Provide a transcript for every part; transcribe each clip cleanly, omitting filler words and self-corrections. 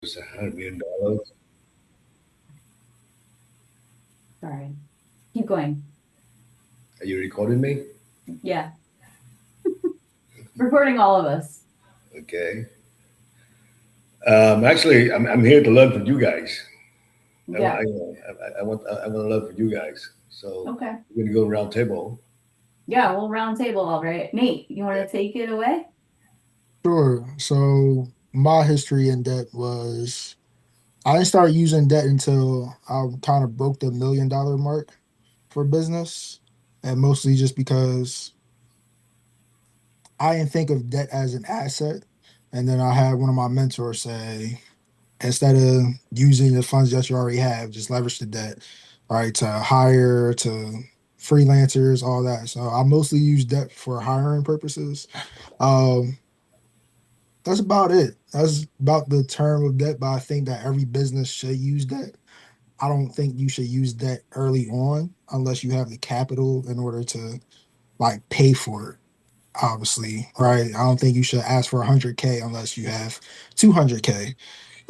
It's $100 million. Sorry. Keep going. Are you recording me? Yeah. Recording all of us. Okay. Actually, I'm here to learn from you guys. I, I, Yeah. I want to learn from you guys. So Okay. we're gonna go around table. Yeah, we'll round table all right. Nate, you want Okay. to take it away? Sure. So my history in debt was I didn't start using debt until I kind of broke the $1 million mark for business. And mostly just because I didn't think of debt as an asset. And then I had one of my mentors say, instead of using the funds that you already have, just leverage the debt, right? To hire, to freelancers, all that. So I mostly use debt for hiring purposes. Um, That's about it. That's about the term of debt, but I think that every business should use debt. I don't think you should use debt early on unless you have the capital in order to like pay for it, obviously, right? I don't think you should ask for 100K unless you have 200K.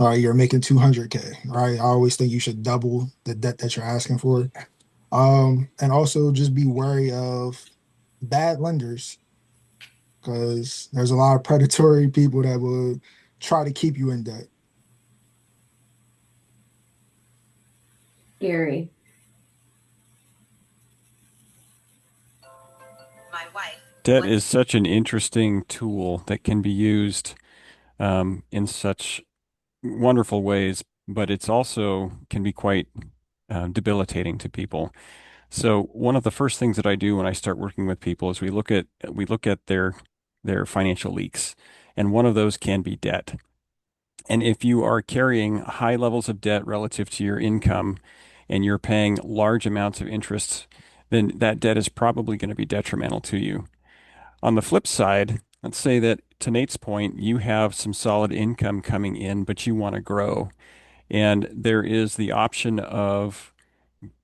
All right, you're making 200K, right? I always think you should double the debt that you're asking for. And also just be wary of bad lenders because there's a lot of predatory people that will try to keep you in debt. Gary. Debt is such an interesting tool that can be used in such wonderful ways, but it's also can be quite debilitating to people. So one of the first things that I do when I start working with people is we look at their financial leaks, and one of those can be debt. And if you are carrying high levels of debt relative to your income and you're paying large amounts of interest, then that debt is probably going to be detrimental to you. On the flip side, let's say that to Nate's point, you have some solid income coming in, but you want to grow. And there is the option of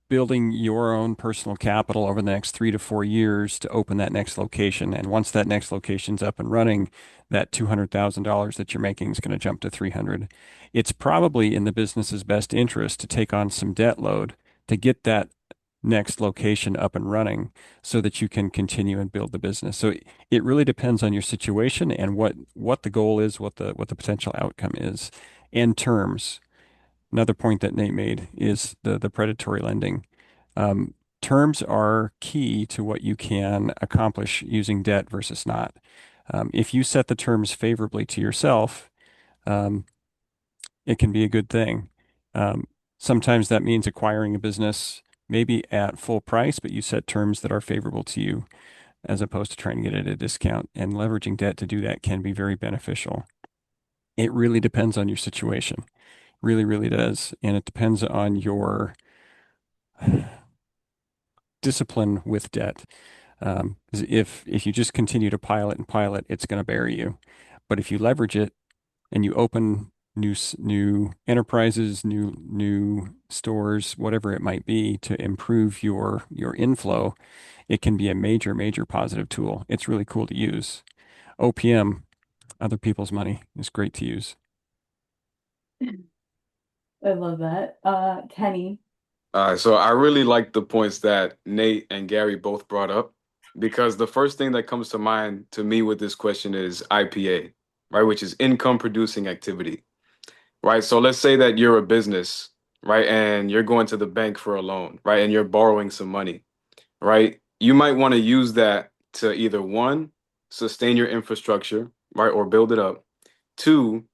building your own personal capital over the next 3 to 4 years to open that next location. And once that next location's up and running, that $200,000 that you're making is going to jump to 300. It's probably in the business's best interest to take on some debt load to get that next location up and running so that you can continue and build the business. So it really depends on your situation and what the goal is, what the potential outcome is, and terms. Another point that Nate made is the predatory lending. Terms are key to what you can accomplish using debt versus not. If you set the terms favorably to yourself, um, it can be a good thing. Um, Sometimes that means acquiring a business maybe at full price, but you set terms that are favorable to you as opposed to trying to get it at a discount. And leveraging debt to do that can be very beneficial. It really depends on your situation. Really, really does. And it depends on your discipline with debt. 'Cause if you just continue to pile it, it's going to bury you. But if you leverage it and you open new enterprises, new stores, whatever it might be, to improve your inflow, it can be a major positive tool. It's really cool to use. OPM, other people's money, is great to use. I love that. Kenny. So I really like the points that Nate and Gary both brought up because the first thing that comes to mind to me with this question is IPA, right? Which is income producing activity, right? So let's say that you're a business, right? And you're going to the bank for a loan, right? And you're borrowing some money, right? You might want to use that to either one, sustain your infrastructure, right? Or build it up. Two,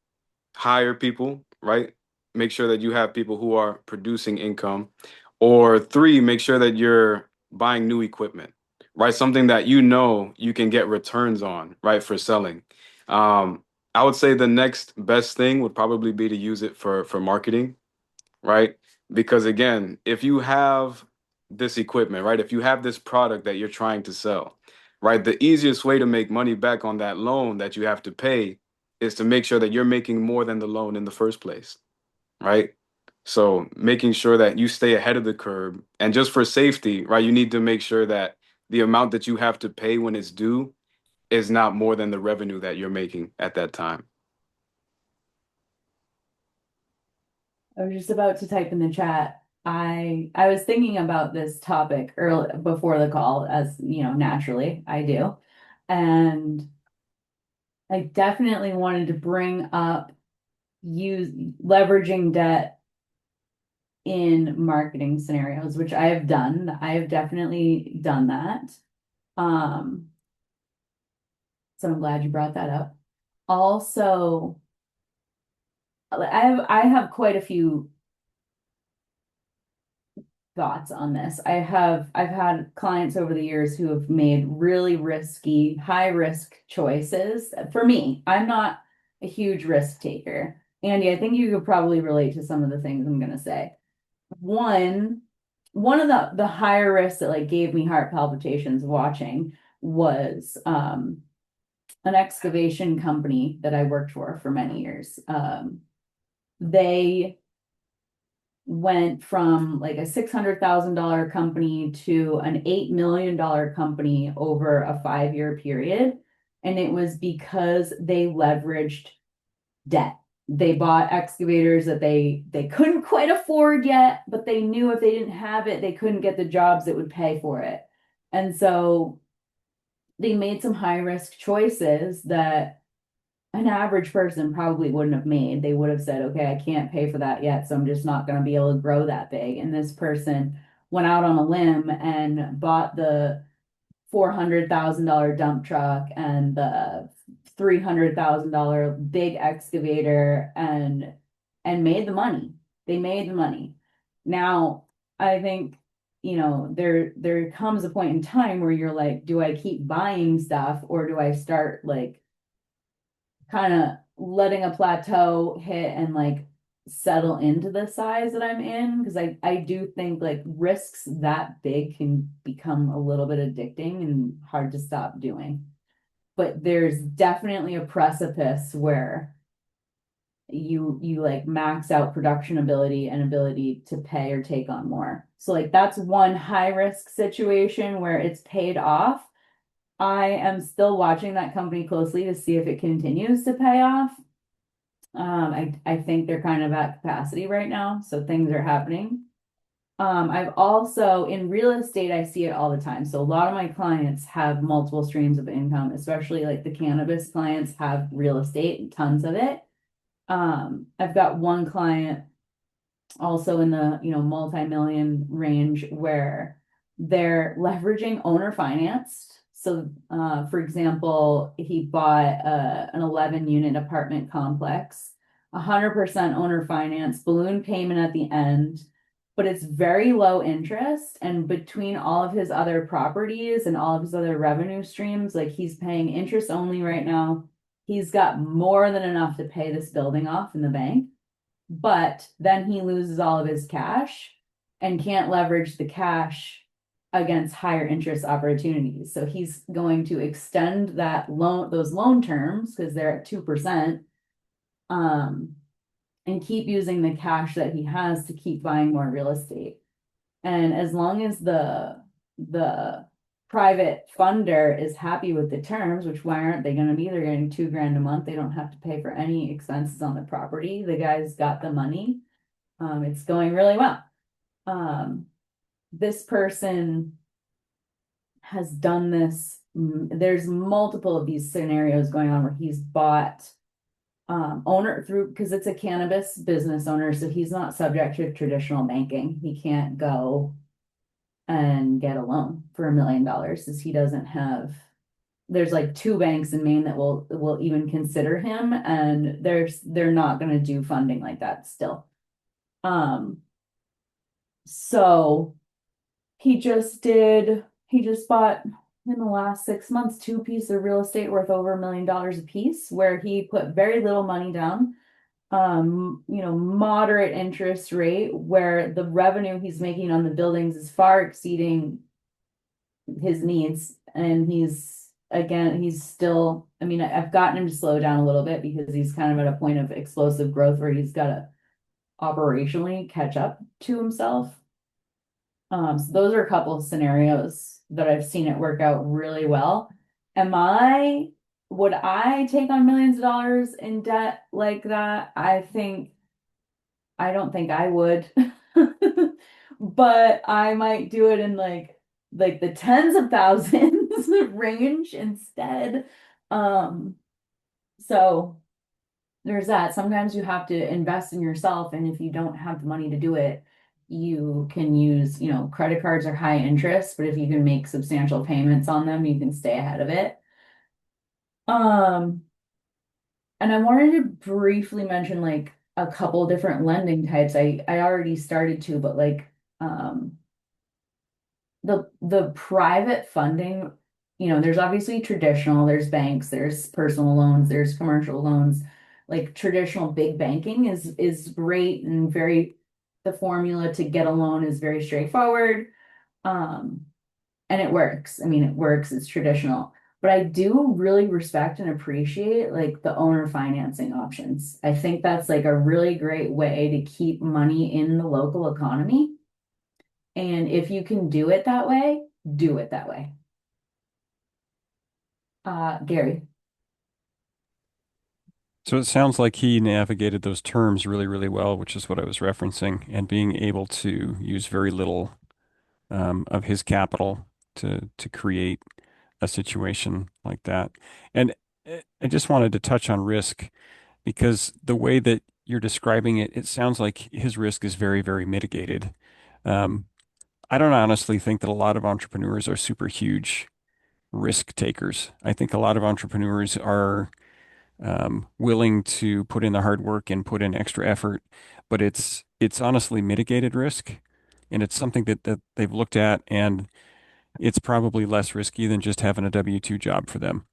hire people, right? Make sure that you have people who are producing income. Or three, make sure that you're buying new equipment, right? Something that you know you can get returns on, right, for selling. I would say the next best thing would probably be to use it for marketing, right? Because again, if you have this equipment, right, if you have this product that you're trying to sell, right, the easiest way to make money back on that loan that you have to pay is to make sure that you're making more than the loan in the first place, right? So making sure that you stay ahead of the curve and just for safety, right, you need to make sure that the amount that you have to pay when it's due is not more than the revenue that you're making at that time. I was just about to type in the chat. I was thinking about this topic early before the call, as you know, naturally I do. And I definitely wanted to bring up use leveraging debt in marketing scenarios, which I have done. I have definitely done that. Um, so I'm glad you brought that up. Also, I have quite a few thoughts on this. I've had clients over the years who have made really risky, high risk choices. For me, I'm not a huge risk taker. Andy, I think you could probably relate to some of the things I'm gonna say. One, one of the higher risks that like gave me heart palpitations watching was an excavation company that I worked for many years. They went from like a $600,000 company to an $8 million company over a 5-year period. And it was because they leveraged debt. They bought excavators that they couldn't quite afford yet, but they knew if they didn't have it, they couldn't get the jobs that would pay for it. And so they made some high risk choices that an average person probably wouldn't have made. They would have said, okay, I can't pay for that yet, so I'm just not going to be able to grow that big. And this person went out on a limb and bought the $400,000 dump truck and the $300,000 big excavator and made the money. They made the money. Now, I think, you know, there comes a point in time where you're like, do I keep buying stuff or do I start like kind of letting a plateau hit and like settle into the size that I'm in? Because I do think like risks that big can become a little bit addicting and hard to stop doing. But there's definitely a precipice where you like max out production ability and ability to pay or take on more. So like that's one high risk situation where it's paid off. I am still watching that company closely to see if it continues to pay off. I think they're kind of at capacity right now, so things are happening. I've also in real estate, I see it all the time. So a lot of my clients have multiple streams of income, especially like the cannabis clients have real estate, tons of it. I've got one client also in the, you know, multi-million range where they're leveraging owner financed. So, for example, he bought an 11-unit apartment complex, 100% owner finance, balloon payment at the end, but it's very low interest. And between all of his other properties and all of his other revenue streams, like he's paying interest only right now. He's got more than enough to pay this building off in the bank, but then he loses all of his cash and can't leverage the cash against higher interest opportunities. So he's going to extend that loan, those loan terms, because they're at 2%, and keep using the cash that he has to keep buying more real estate. And as long as the private funder is happy with the terms, which why aren't they going to be? They're getting $2,000 a month. They don't have to pay for any expenses on the property. The guy's got the money. It's going really well. This person has done this. There's multiple of these scenarios going on where he's bought owner through, because it's a cannabis business owner, so he's not subject to traditional banking. He can't go and get a loan for $1 million since he doesn't have. There's like 2 banks in Maine that will even consider him, and they're not going to do funding like that still. So he just bought in the last 6 months 2 pieces of real estate worth over $1 million a piece, where he put very little money down, you know, moderate interest rate, where the revenue he's making on the buildings is far exceeding his needs. And he's still, I mean, I've gotten him to slow down a little bit because he's kind of at a point of explosive growth where he's got to operationally catch up to himself. So those are a couple of scenarios that I've seen it work out really well. Would I take on millions of dollars in debt like that? I think I don't think I would. But I might do it in like the tens of thousands range instead. Um, so there's that. Sometimes you have to invest in yourself, and if you don't have the money to do it, you can use, credit cards are high interest, but if you can make substantial payments on them, you can stay ahead of it. Um, and I wanted to briefly mention like a couple different lending types. I already started to, but like um the private funding, there's obviously traditional, there's banks, there's personal loans, there's commercial loans. Like traditional big banking is great and very the formula to get a loan is very straightforward. Um, and it works. I mean, it works, it's traditional. But I do really respect and appreciate like the owner financing options. I think that's like a really great way to keep money in the local economy. And if you can do it that way, do it that way. Gary. So it sounds like he navigated those terms really, really well, which is what I was referencing, and being able to use very little of his capital to create a situation like that. And I just wanted to touch on risk because the way that you're describing it, it sounds like his risk is very, very mitigated. Um, I don't honestly think that a lot of entrepreneurs are super huge risk takers. I think a lot of entrepreneurs are willing to put in the hard work and put in extra effort, but it's honestly mitigated risk, and it's something that they've looked at, and it's probably less risky than just having a W-2 job for them,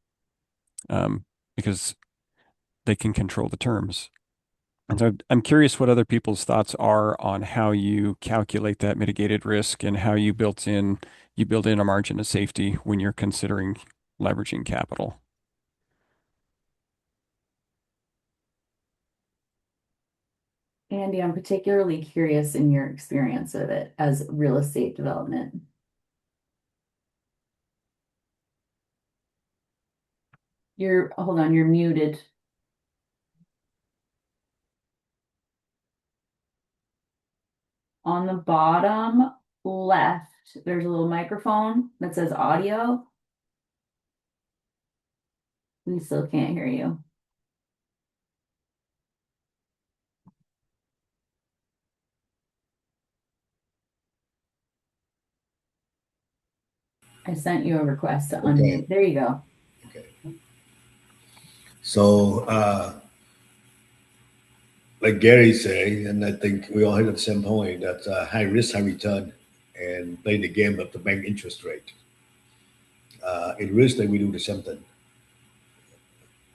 because they can control the terms. And so I'm curious what other people's thoughts are on how you calculate that mitigated risk and how you build in a margin of safety when you're considering leveraging capital. Andy, I'm particularly curious in your experience of it as real estate development. Hold on, you're muted. On the bottom left, there's a little microphone that says audio. We still can't hear you. I sent you a request to unmute. There you go. Okay. So, like Gary say, and I think we all hit the same point that high risk, high return, and play the game of the bank interest rate. In real estate, we do the same thing.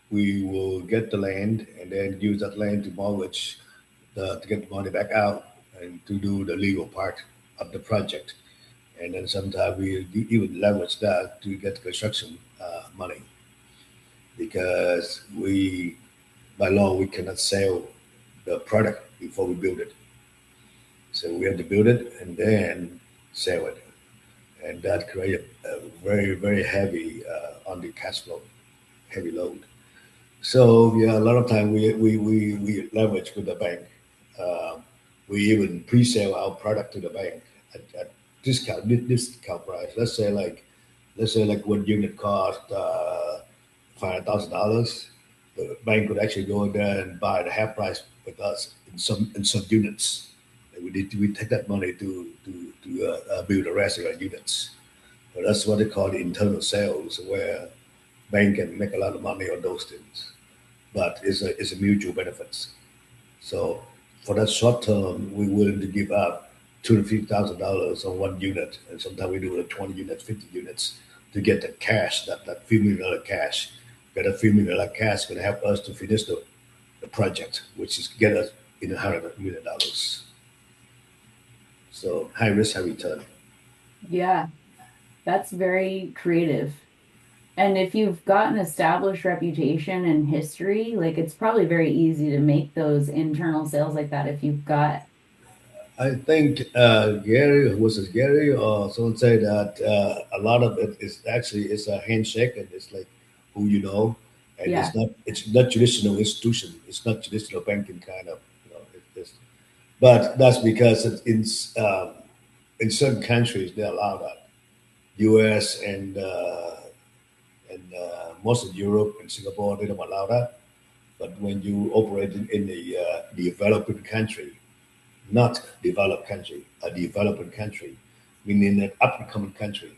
We will get the land and then use that land to mortgage to get the money back out and to do the legal part of the project. And then sometimes we even leverage that to get construction money because by law, we cannot sell the product before we build it. So we have to build it and then sell it. And that creates a very, very heavy on the cash flow, heavy load. So yeah, a lot of time we leverage with the bank. We even pre-sale our product to the bank at discount price. Let's say like one unit cost $500,000. The bank could actually go in there and buy the half price with us in some units. And we take that money to build the rest of our units. But that's what they call the internal sales, where bank can make a lot of money on those things. But it's a mutual benefits. So for that short term, we're willing to give up $250,000 on one unit, and sometimes we do it 20 units, 50 units to get the cash, that few $1 million cash. That a few $1 million cash going to help us to finish the project, which is get us in $100 million. So high risk, high return. Yeah, that's very creative. And if you've got an established reputation and history, like it's probably very easy to make those internal sales like that if you've got. I think Gary, was it Gary or someone said that a lot of it is actually it's a handshake and it's like who you know, and Yeah. it's not traditional institution. It's not traditional banking kind of. It's But that's because in certain countries they allow that. U.S. and most of Europe and Singapore they don't allow that. But when you operate in the developing country, not developed country, a developing country, meaning an up and coming country,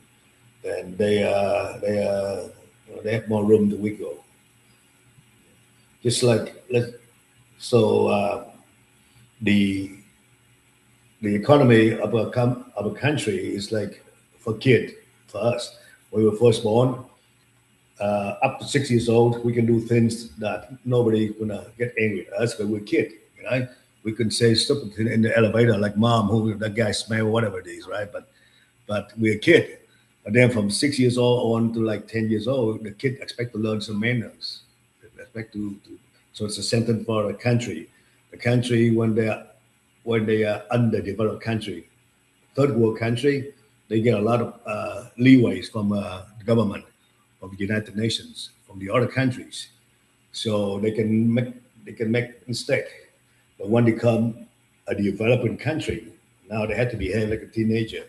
then they have more room to wiggle. Just like so the the economy of of a country is like for kid for us when we were first born. Up to 6 years old, we can do things that nobody gonna get angry at us because we're kid, right? We can say stupid thing in the elevator like "mom," who that guy smell, whatever it is, right? But we're a kid. But then from 6 years old on to like 10 years old, the kid expect to learn some manners. They expect so it's a sentence for a country. The country when they are underdeveloped country, third world country, they get a lot of leeways from the government, from the United Nations, from the other countries, so they can make mistake. But when they come a developing country, now they have to behave like a teenager.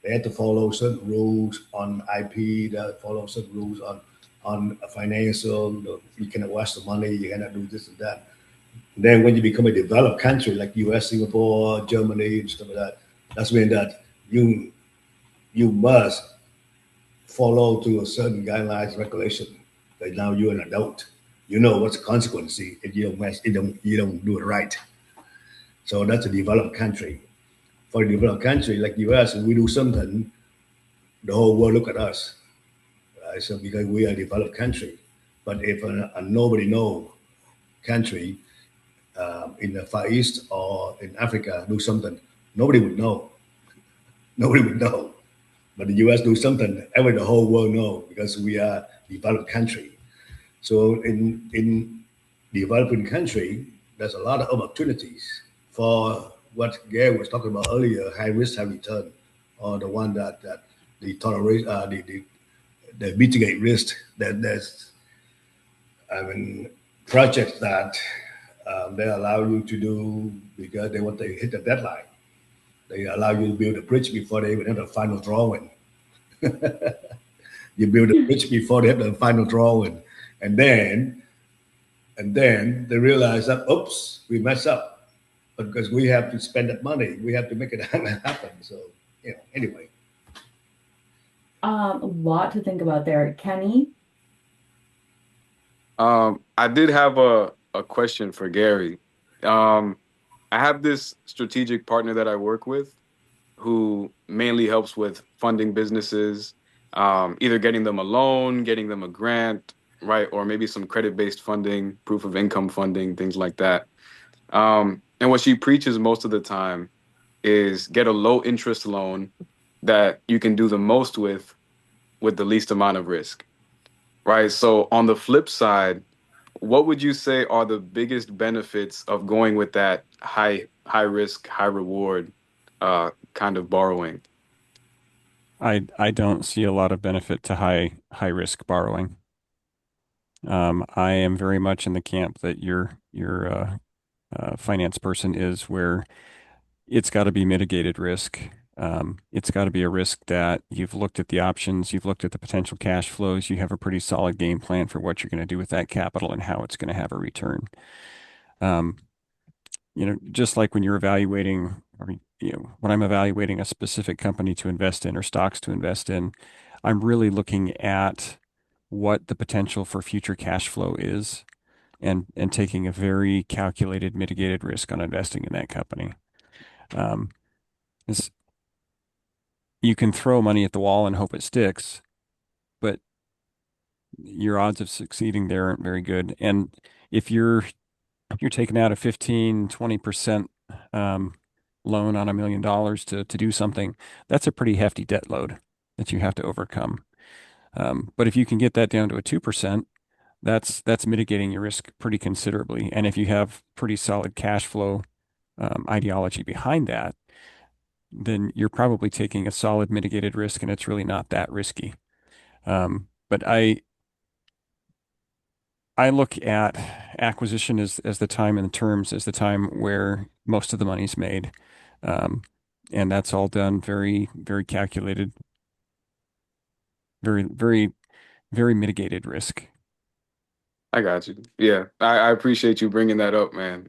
They have to follow certain rules on IP. They follow certain rules on financial. You cannot waste the money. You cannot do this and that. Then when you become a developed country like U.S., Singapore, Germany, and stuff like that, that's when that you must follow to a certain guidelines regulation. But now you're an adult. You know what's the consequence if you don't mess, you don't do it right. So that's a developed country. For a developed country like U.S., if we do something, the whole world look at us. Right? So because we are a developed country, but if a nobody know country in the Far East or in Africa do something, nobody would know. Nobody would know. But the U.S. do something, every the whole world know because we are a developed country. So in developing country, there's a lot of opportunities for what Gary was talking about earlier, high risk, high return, or the one that the tolerate, the mitigate risk. That there's, I mean, projects that they allow you to do because they want to hit the deadline. They allow you to build a bridge before they even have the final drawing. You build a bridge before they have the final drawing, and then they realize that oops, we mess up because we have to spend that money. We have to make it happen. So anyway. A lot to think about there. Kenny? I did have a question for Gary. Um, I have this strategic partner that I work with who mainly helps with funding businesses, either getting them a loan, getting them a grant, right, or maybe some credit-based funding, proof of income funding, things like that. And what she preaches most of the time is get a low interest loan that you can do the most with the least amount of risk, right? So on the flip side, what would you say are the biggest benefits of going with that high risk, high reward kind of borrowing? I don't see a lot of benefit to high risk borrowing. I am very much in the camp that your finance person is, where it's got to be mitigated risk. It's got to be a risk that you've looked at the options, you've looked at the potential cash flows, you have a pretty solid game plan for what you're going to do with that capital and how it's going to have a return. Um, just like when you're evaluating, or when I'm evaluating a specific company to invest in or stocks to invest in, I'm really looking at what the potential for future cash flow is, and taking a very calculated, mitigated risk on investing in that company. Um, it's, you can throw money at the wall and hope it sticks, but your odds of succeeding there aren't very good. And if you're taking out a 15-20% loan on $1 million to do something, that's a pretty hefty debt load that you have to overcome. But if you can get that down to a 2%, that's mitigating your risk pretty considerably. And if you have pretty solid cash flow ideology behind that, then you're probably taking a solid mitigated risk, and it's really not that risky. But I look at acquisition as the time and the terms as the time where most of the money's made. Um, and that's all done very, very calculated, very, very, very mitigated risk. I got you. Yeah, I appreciate you bringing that up, man.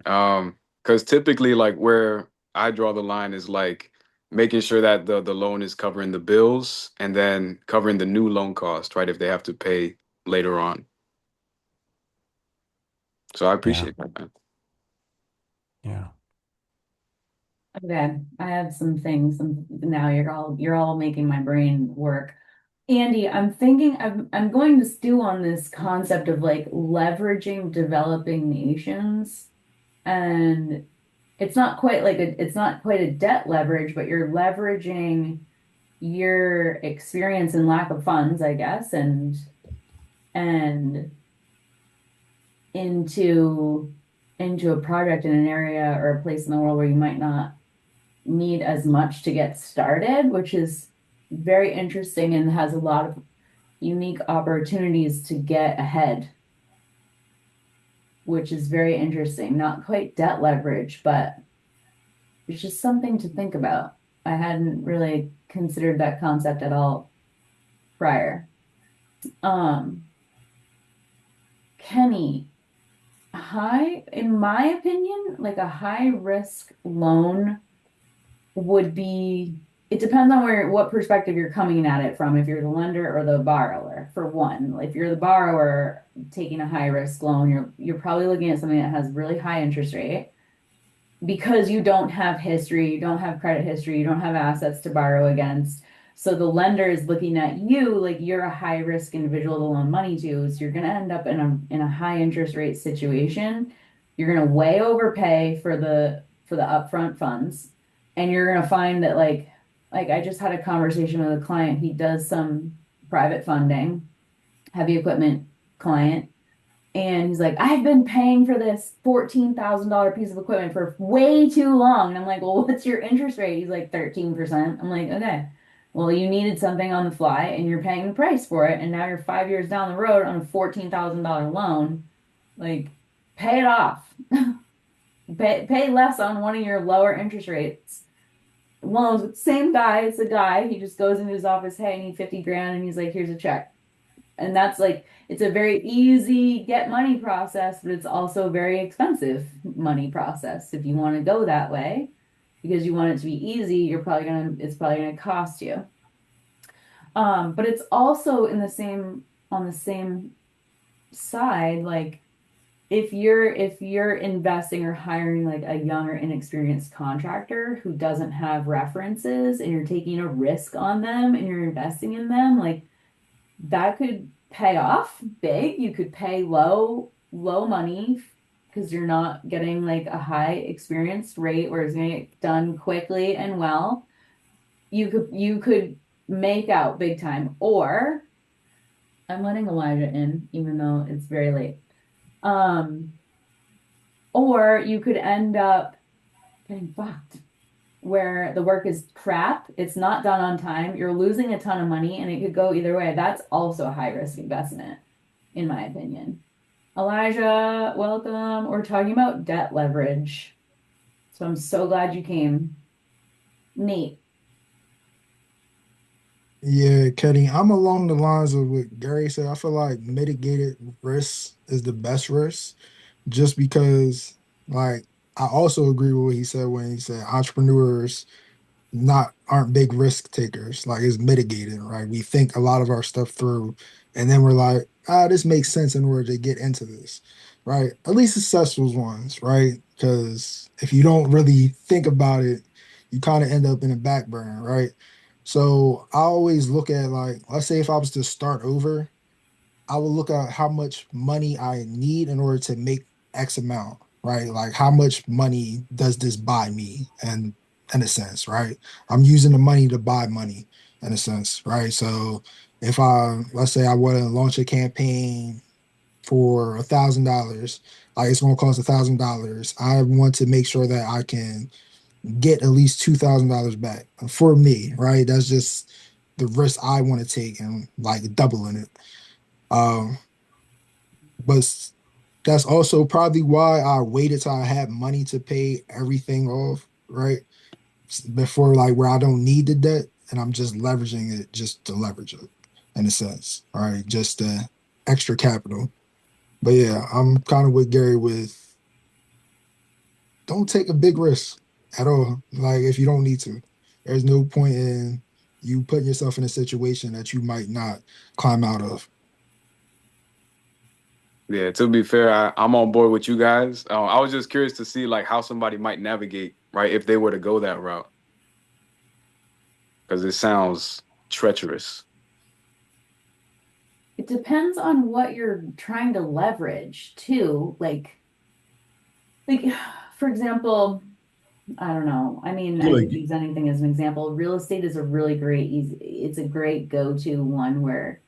Because typically, like where I draw the line is like making sure that the loan is covering the bills and then covering the new loan cost, right? If they have to pay later on. So I Yeah. appreciate that, man. Yeah. Okay, I have some things. Now you're all making my brain work. Andy, I'm thinking I'm going to stew on this concept of like leveraging developing nations, and it's not quite a debt leverage, but you're leveraging your experience and lack of funds, I guess, and into into a project in an area or a place in the world where you might not need as much to get started, which is very interesting and has a lot of unique opportunities to get ahead, which is very interesting. Not quite debt leverage, but it's just something to think about. I hadn't really considered that concept at all prior. Um, Kenny, in my opinion, like a high risk loan would be, it depends on what perspective you're coming at it from, if you're the lender or the borrower. For one, if you're the borrower taking a high risk loan, you're probably looking at something that has really high interest rate because you don't have history, you don't have credit history, you don't have assets to borrow against. So the lender is looking at you like you're a high risk individual to loan money to. So you're going to end up in a high interest rate situation. You're going to way overpay for the upfront funds, and you're going to find that like I just had a conversation with a client. He does some private funding, heavy equipment client, and he's like, I've been paying for this $14,000 piece of equipment for way too long. And I'm like, well, what's your interest rate? He's like 13%. I'm like, okay, well, you needed something on the fly and you're paying the price for it. And now you're 5 years down the road on a $14,000 loan. Like, pay it off. Pay less on one of your lower interest rates loans with the same guy. It's a guy. He just goes into his office, hey, I need 50 grand. And he's like, here's a check. And that's like, it's a very easy get money process, but it's also a very expensive money process if you want to go that way because you want it to be easy, it's probably gonna cost you. But it's also on the same side, like if you're investing or hiring like a young or inexperienced contractor who doesn't have references and you're taking a risk on them and you're investing in them, like that could pay off big. You could pay low money because you're not getting like a high experienced rate where it's going to get done quickly and well. You could make out big time, or I'm letting Elijah in, even though it's very late. Um, or you could end up getting fucked where the work is crap, it's not done on time, you're losing a ton of money, and it could go either way. That's also a high risk investment, in my opinion. Elijah, welcome. We're talking about debt leverage. So I'm so glad you came. Nate. Yeah, Kenny, I'm along the lines of what Gary said. I feel like mitigated risk is the best risk just because, like, I also agree with what he said when he said entrepreneurs not aren't big risk takers. Like it's mitigated, right? We think a lot of our stuff through, and then we're like, this makes sense in order to get into this, right? At least successful ones, right? Because if you don't really think about it, you kind of end up in a back burner, right? So I always look at like, let's say if I was to start over, I will look at how much money I need in order to make X amount, right? Like how much money does this buy me? And in a sense, right? I'm using the money to buy money in a sense, right? So if let's say I want to launch a campaign for $1,000, like it's going to cost $1,000. I want to make sure that I can get at least $2,000 back for me, right? That's just the risk I want to take and like doubling it. Um, but that's also probably why I waited till I had money to pay everything off, right? Before like where I don't need the debt and I'm just leveraging it just to leverage it in a sense. All right. Just the extra capital. But yeah, I'm kind of with Gary with don't take a big risk at all. Like if you don't need to. There's no point in you putting yourself in a situation that you might not climb out of. Yeah, to be fair, I'm on board with you guys. I was just curious to see like how somebody might navigate, right, if they were to go that route, because it sounds treacherous. It depends on what you're trying to leverage too. Like for example, I don't know. I mean, I could Like, use anything as an example. Real estate is a really great, easy, it's a great go-to one where,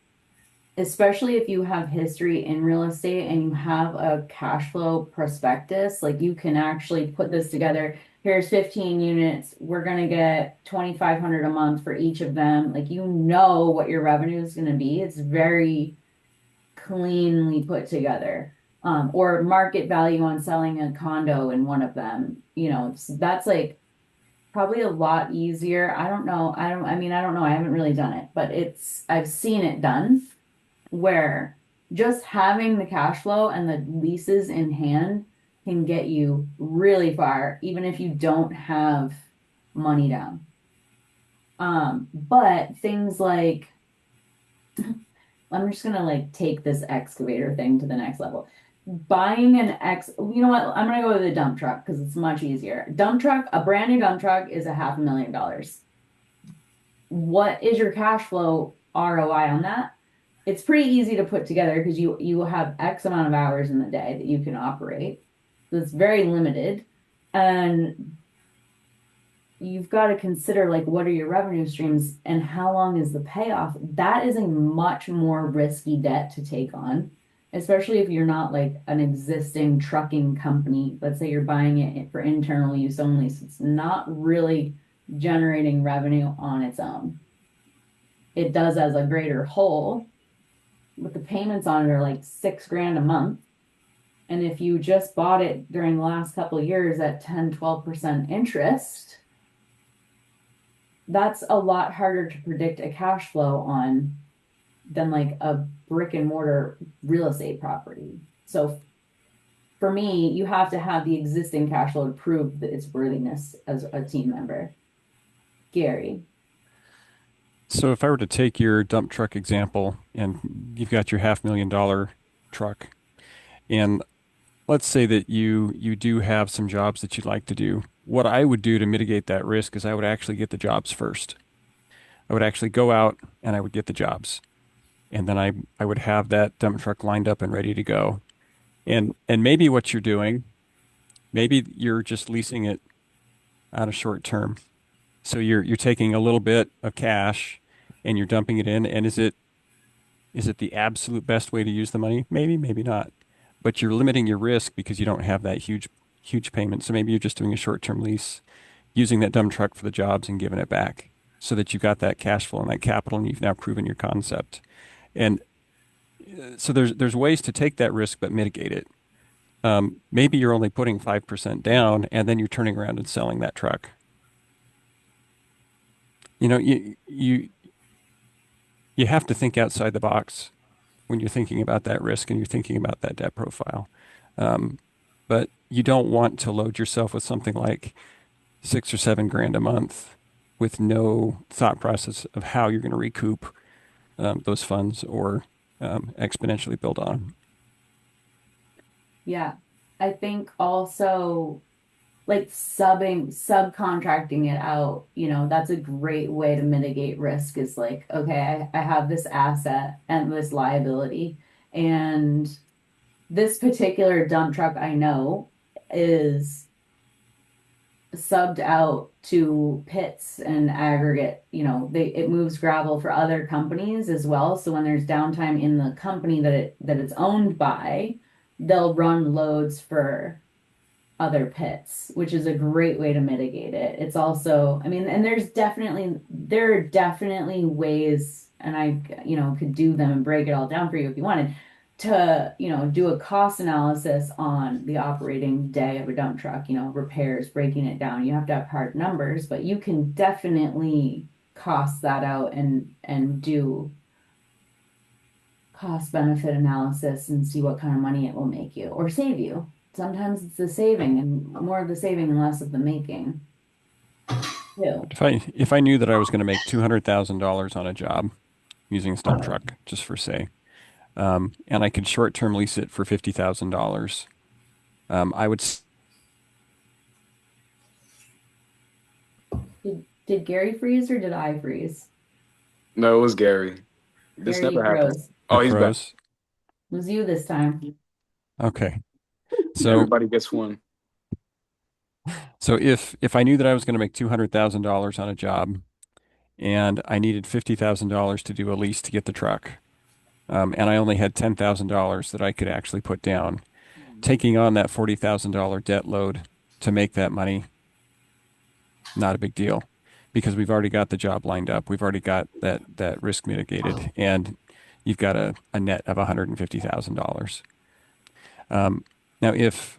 especially if you have history in real estate and you have a cash flow prospectus, like you can actually put this together. Here's 15 units. We're going to get 2,500 a month for each of them. Like you know what your revenue is going to be. It's very cleanly put together. Or market value on selling a condo in one of them. That's like probably a lot easier. I don't know. I don't know. I haven't really done it, but I've seen it done where just having the cash flow and the leases in hand can get you really far, even if you don't have money down. But things like, I'm just gonna like take this excavator thing to the next level. Buying you know what? I'm gonna go with a dump truck because it's much easier. Dump truck, a brand new dump truck is a $500,000. What is your cash flow ROI on that? It's pretty easy to put together because you have X amount of hours in the day that you can operate. So it's very limited. And you've got to consider like what are your revenue streams and how long is the payoff? That is a much more risky debt to take on, especially if you're not like an existing trucking company. Let's say you're buying it for internal use only. So it's not really generating revenue on its own. It does as a greater whole, but the payments on it are like $6,000 a month. And if you just bought it during the last couple of years at 10, 12% interest, that's a lot harder to predict a cash flow on than like a brick and mortar real estate property. So for me, you have to have the existing cash flow to prove that its worthiness as a team member. Gary. So if I were to take your dump truck example and you've got your $500,000 truck, and let's say that you do have some jobs that you'd like to do. What I would do to mitigate that risk is I would actually get the jobs first. I would actually go out and I would get the jobs. And then I would have that dump truck lined up and ready to go. And maybe what you're doing, maybe you're just leasing it on a short term. So you're taking a little bit of cash and you're dumping it in. And is it the absolute best way to use the money? Maybe, maybe not. But you're limiting your risk because you don't have that huge payment. So maybe you're just doing a short-term lease, using that dump truck for the jobs and giving it back so that you've got that cash flow and that capital and you've now proven your concept. And so there's ways to take that risk but mitigate it. Maybe you're only putting 5% down and then you're turning around and selling that truck. You know, you have to think outside the box when you're thinking about that risk and you're thinking about that debt profile. Um, but you don't want to load yourself with something like 6 or 7 grand a month with no thought process of how you're going to recoup those funds or exponentially build on them. Yeah. I think also like subcontracting it out, that's a great way to mitigate risk is like, okay, I have this asset and this liability, and this particular dump truck I know is subbed out to pits and aggregate, it moves gravel for other companies as well. So when there's downtime in the company that it's owned by, they'll run loads for other pits, which is a great way to mitigate it. It's also, I mean, and there are definitely ways, and I, could do them and break it all down for you if you wanted, to, do a cost analysis on the operating day of a dump truck, repairs, breaking it down. You have to have hard numbers, but you can definitely cost that out and do cost benefit analysis and see what kind of money it will make you or save you. Sometimes it's the saving and more of the saving and less of the making too. If I knew that I was going to make $200,000 on a job using a dump truck, just for say, and I could short-term lease it for $50,000, I would. Did Gary freeze or did I freeze? No, it was Gary. This Gary, you never happened. froze. Oh, I he's back. froze. It was you this time. Okay. So Everybody gets one. so if I knew that I was going to make $200,000 on a job and I needed $50,000 to do a lease to get the truck, and I only had $10,000 that I could actually put down, taking on that $40,000 debt load to make that money, not a big deal, because we've already got the job lined up. We've already got that risk mitigated, and you've got a net of $150,000. Now, if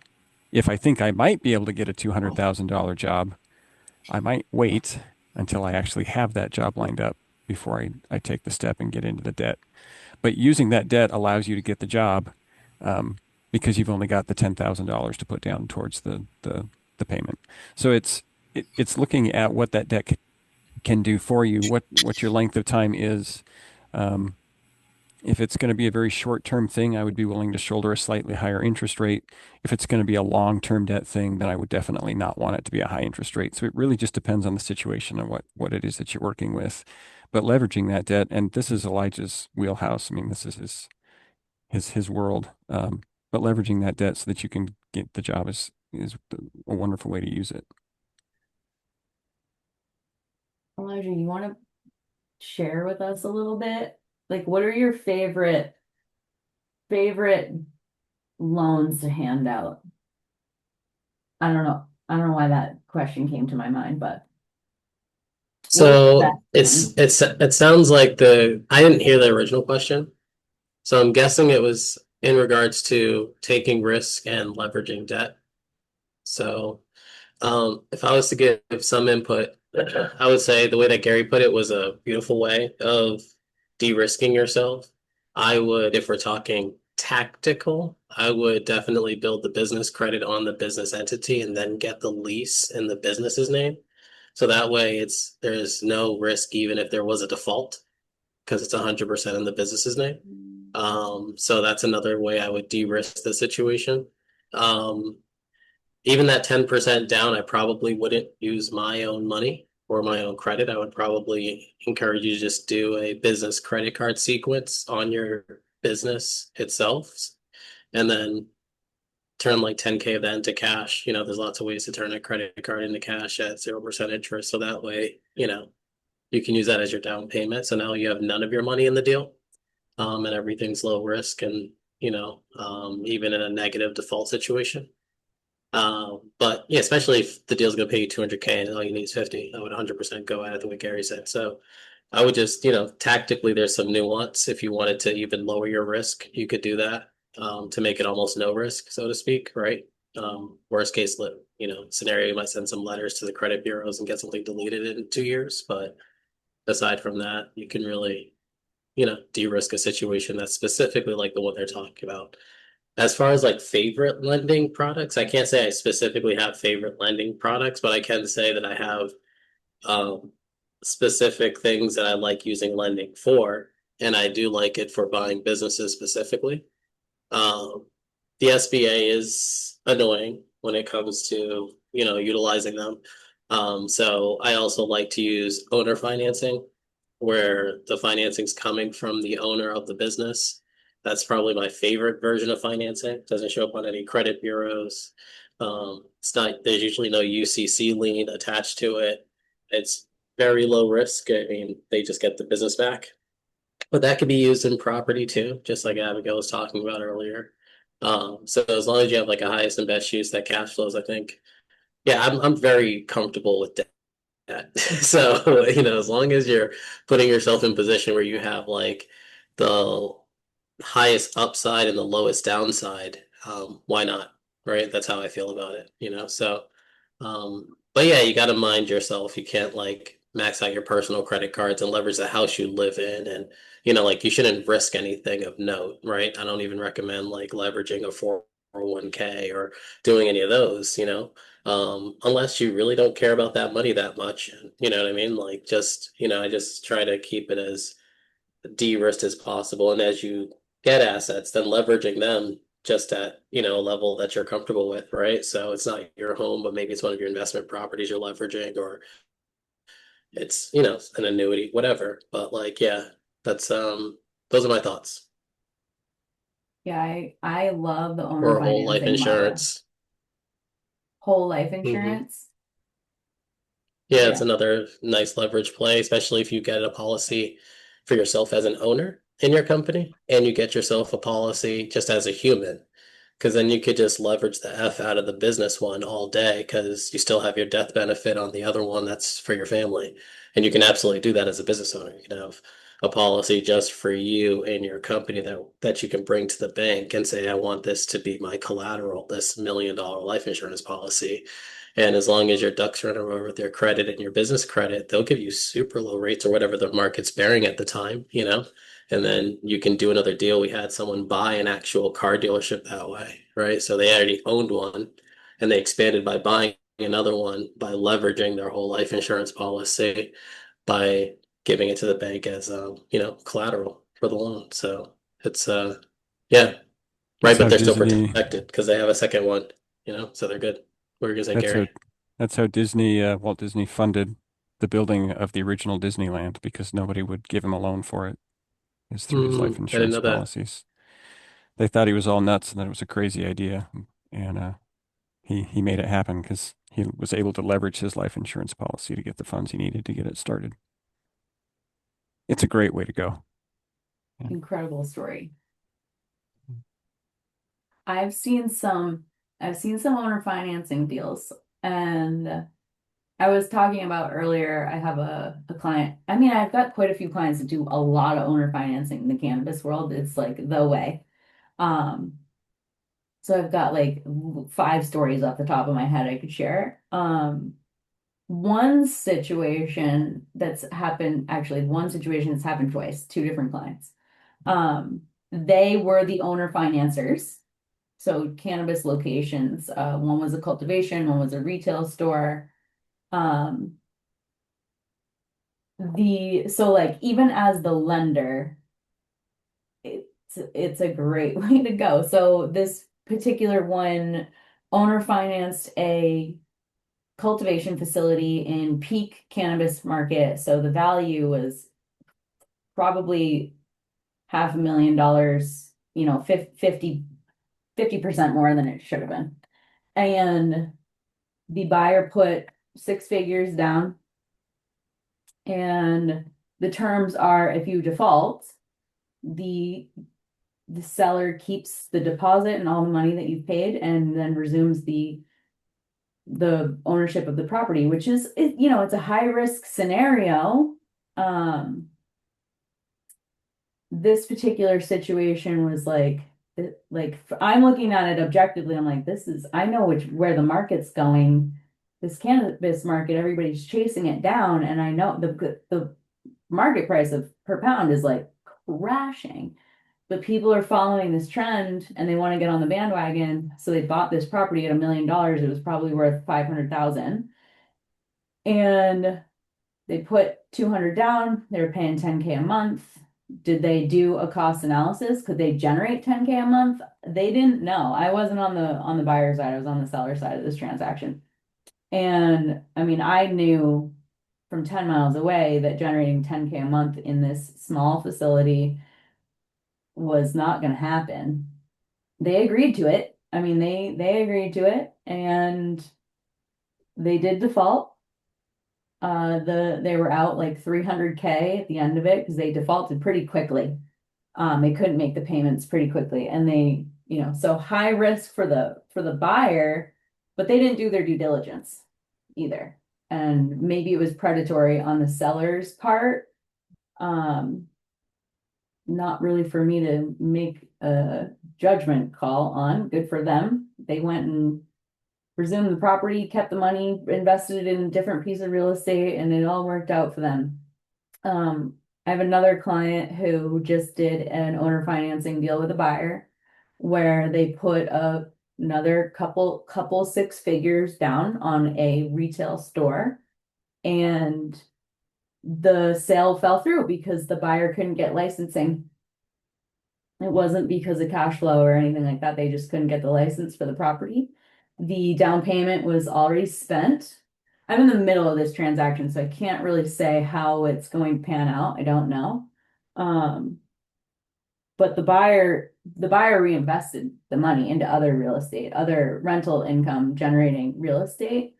I think I might be able to get a $200,000 job, I might wait until I actually have that job lined up before I take the step and get into the debt. But using that debt allows you to get the job, because you've only got the $10,000 to put down towards the payment. So it's looking at what that debt can do for you, what your length of time is. If it's going to be a very short-term thing, I would be willing to shoulder a slightly higher interest rate. If it's going to be a long-term debt thing, then I would definitely not want it to be a high interest rate. So it really just depends on the situation and what it is that you're working with. But leveraging that debt, and this is Elijah's wheelhouse. I mean, this is his world. But leveraging that debt so that you can get the job is a wonderful way to use it. Elijah, you want to share with us a little bit? Like, what are your favorite loans to hand out? I don't know. I don't know why that question came to my mind, but So Best it sounds like I didn't hear the original question. So I'm guessing it was in regards to taking risk and leveraging debt. So if I was to give some input, I would say the way that Gary put it was a beautiful way of de-risking yourself. I would, if we're talking tactical, I would definitely build the business credit on the business entity and then get the lease in the business's name. So that way there's no risk even if there was a default because it's 100% in the business's name. So that's another way I would de-risk the situation. Even that 10% down, I probably wouldn't use my own money or my own credit. I would probably encourage you to just do a business credit card sequence on your business itself and then turn like 10K of that into cash. There's lots of ways to turn a credit card into cash at 0% interest. So that way, you can use that as your down payment. So now you have none of your money in the deal, and everything's low risk and, even in a negative default situation. But yeah, especially if the deal's going to pay you 200K and all you need is 50, I would 100% go at it the way Gary said. So I would just, tactically, there's some nuance. If you wanted to even lower your risk, you could do that, to make it almost no risk, so to speak, right? Worst case, scenario, you might send some letters to the credit bureaus and get something deleted in 2 years. But aside from that, you can really, de-risk a situation that's specifically like the one they're talking about. As far as like favorite lending products, I can't say I specifically have favorite lending products, but I can say that I have specific things that I like using lending for, and I do like it for buying businesses specifically. The SBA is annoying when it comes to, utilizing them. So I also like to use owner financing, where the financing's coming from the owner of the business. That's probably my favorite version of financing. It doesn't show up on any credit bureaus. There's usually no UCC lien attached to it. It's very low risk. I mean, they just get the business back. But that could be used in property too, just like Abigail was talking about earlier. So as long as you have like a highest and best use that cash flows, I think, yeah, I'm very comfortable with that. So, as long as you're putting yourself in position where you have like the highest upside and the lowest downside, why not? Right? That's how I feel about it, you know? So, but yeah, you got to mind yourself. You can't like max out your personal credit cards and leverage the house you live in. And, you know, like you shouldn't risk anything of note, right? I don't even recommend like leveraging a 401k or doing any of those, you know? Unless you really don't care about that money that much. You know what I mean? Like just, you know, I just try to keep it as de-risked as possible. And as you get assets, then leveraging them just at, you know, a level that you're comfortable with, right? So it's not your home, but maybe it's one of your investment properties you're leveraging, or it's, you know, an annuity, whatever. But like, yeah, that's those are my thoughts. Yeah, I love the owner Or a whole life financing model. insurance. Whole life Hmm. insurance. Yeah, it's Yeah. another nice leverage play, especially if you get a policy for yourself as an owner in your company and you get yourself a policy just as a human. Because then you could just leverage the F out of the business one all day because you still have your death benefit on the other one that's for your family. And you can absolutely do that as a business owner. You can have a policy just for you and your company that you can bring to the bank and say, I want this to be my collateral, this $1 million life insurance policy. And as long as your ducks are in a row with your credit and your business credit, they'll give you super low rates or whatever the market's bearing at the time, you know? And then you can do another deal. We had someone buy an actual car dealership that way, right? So they already owned one and they expanded by buying another one by leveraging their whole life insurance policy by giving it to the bank as you know, collateral for the loan. So it's yeah, right, That's but how they're still Disney. protected because they have a second one, you know, so they're good. What were you gonna say, That's how Gary? that's how Walt Disney funded the building of the original Disneyland because nobody would give him a loan for it. Is through his life I didn't insurance know that. policies. They thought he was all nuts and that it was a crazy idea, and he made it happen because he was able to leverage his life insurance policy to get the funds he needed to get it started. It's a great way to go. Yeah. Incredible story. I've seen some I've seen some owner financing deals, and I was talking about earlier, I have a client. I mean, I've got quite a few clients that do a lot of owner financing in the cannabis world. It's like the way. Um, so I've got like five stories off the top of my head I could share. One situation that's happened, actually, one situation that's happened twice, two different clients. They were the owner financers. So cannabis locations, one was a cultivation, one was a retail store. Um, so like even as the lender, it's a great way to go. So this particular one, owner financed a cultivation facility in peak cannabis market. So the value was probably $500,000, you know, 50% more than it should have been. And the buyer put six figures down, and the terms are if you default, the the seller keeps the deposit and all the money that you've paid and then resumes the ownership of the property, which is, you know, it's a high risk scenario. Um, this particular situation was like I'm looking at it objectively. I'm like, I know where the market's going. This cannabis market, everybody's chasing it down, and I know the market price of per pound is like crashing. But people are following this trend and they want to get on the bandwagon. So they bought this property at $1 million. It was probably worth 500,000. And they put 200 down. They were paying 10K a month. Did they do a cost analysis? Could they generate 10K a month? They didn't know. I wasn't on the buyer side. I was on the seller side of this transaction. And I mean, I knew from 10 miles away that generating 10K a month in this small facility was not going to happen. They agreed to it. I mean, they agreed to it, and they did default. They were out like 300K at the end of it because they defaulted pretty quickly. They couldn't make the payments pretty quickly, and they, you know, so high risk for the buyer, but they didn't do their due diligence either. And maybe it was predatory on the seller's part. Um, not really for me to make a judgment call on. Good for them. They went and resumed the property, kept the money, invested it in a different piece of real estate, and it all worked out for them. I have another client who just did an owner financing deal with a buyer where they put another couple six figures down on a retail store, and the sale fell through because the buyer couldn't get licensing. It wasn't because of cash flow or anything like that. They just couldn't get the license for the property. The down payment was already spent. I'm in the middle of this transaction, so I can't really say how it's going to pan out. I don't know. But the buyer reinvested the money into other real estate, other rental income generating real estate.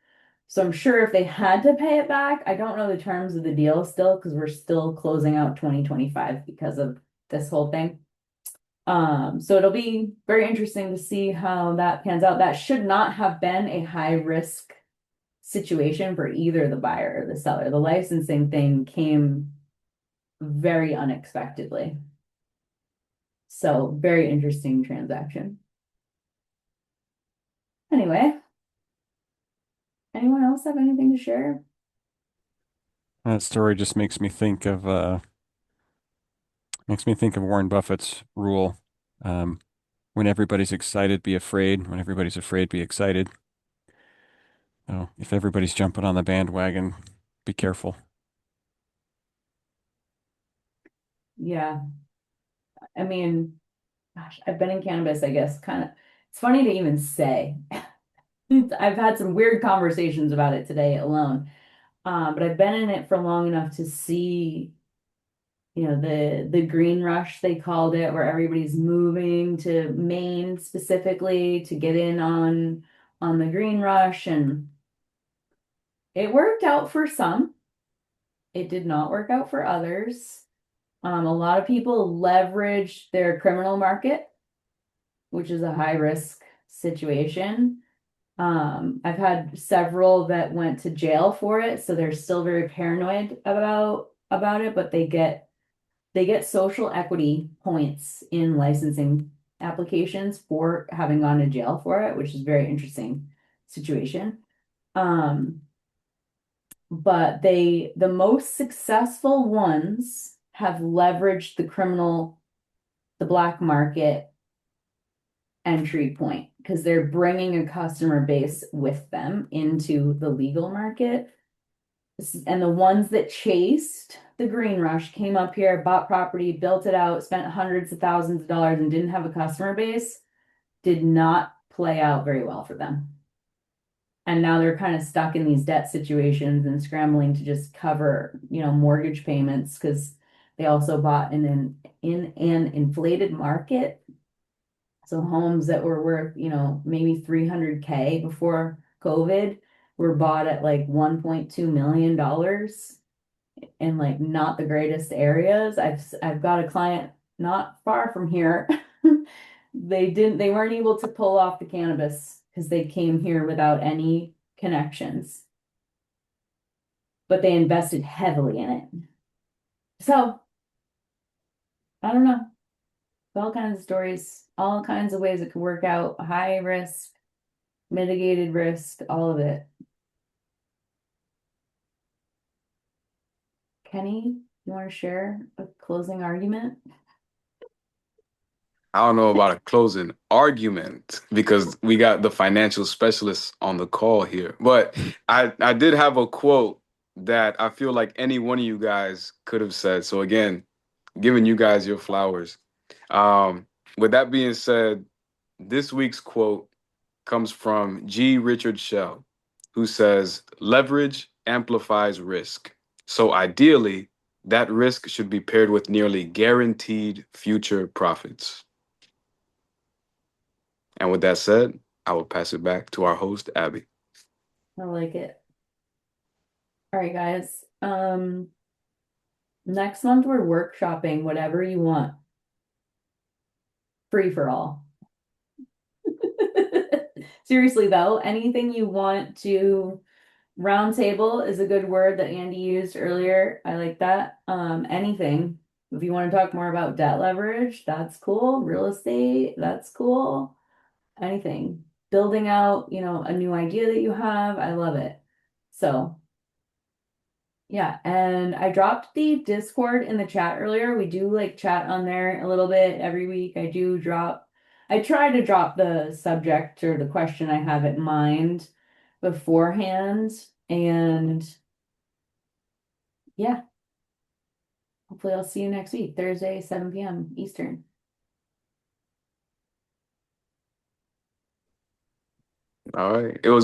So I'm sure if they had to pay it back, I don't know the terms of the deal still because we're still closing out 2025 because of this whole thing. So it'll be very interesting to see how that pans out. That should not have been a high risk situation for either the buyer or the seller. The licensing thing came very unexpectedly. So very interesting transaction. Anyway, anyone else have anything to share? That story just makes me think of Warren Buffett's rule. When everybody's excited, be afraid. When everybody's afraid, be excited. So if everybody's jumping on the bandwagon, be careful. Yeah. I mean, gosh, I've been in cannabis, I guess, kind of, it's funny to even say. I've had some weird conversations about it today alone. But I've been in it for long enough to see, the green rush, they called it, where everybody's moving to Maine specifically to get in on the green rush, and it worked out for some. It did not work out for others. A lot of people leveraged their criminal market, which is a high risk situation. I've had several that went to jail for it, so they're still very paranoid about it, but they get social equity points in licensing applications for having gone to jail for it, which is a very interesting situation. But the most successful ones have leveraged the black market entry point because they're bringing a customer base with them into the legal market. And the ones that chased the green rush came up here, bought property, built it out, spent hundreds of thousands of dollars and didn't have a customer base, did not play out very well for them. And now they're kind of stuck in these debt situations and scrambling to just cover, mortgage payments because they also bought in an inflated market. So homes that were worth, maybe 300K before COVID were bought at like $1.2 million in like not the greatest areas. I've got a client not far from here. They weren't able to pull off the cannabis because they came here without any connections. But they invested heavily in it. So I don't know. All kinds of stories, all kinds of ways it could work out. High risk, mitigated risk, all of it. Kenny, you want to share a closing argument? I don't know about a closing argument because we got the financial specialists on the call here. But I did have a quote that I feel like any one of you guys could have said. So again, giving you guys your flowers. With that being said, this week's quote comes from G. Richard Shell, who says, "Leverage amplifies risk. So ideally, that risk should be paired with nearly guaranteed future profits." And with that said, I will pass it back to our host, Abby. I like it. All right, guys. Next month we're workshopping whatever you want. Free for all. Seriously though, anything you want to roundtable is a good word that Andy used earlier. I like that. Anything If you want to talk more about debt leverage, that's cool. Real estate, that's cool. Anything. Building out, a new idea that you have, I love it. So, yeah, and I dropped the Discord in the chat earlier. We do like chat on there a little bit every week. I try to drop the subject or the question I have in mind beforehand. And yeah, hopefully I'll see you next week, Thursday, 7 p.m. Eastern. All right. It was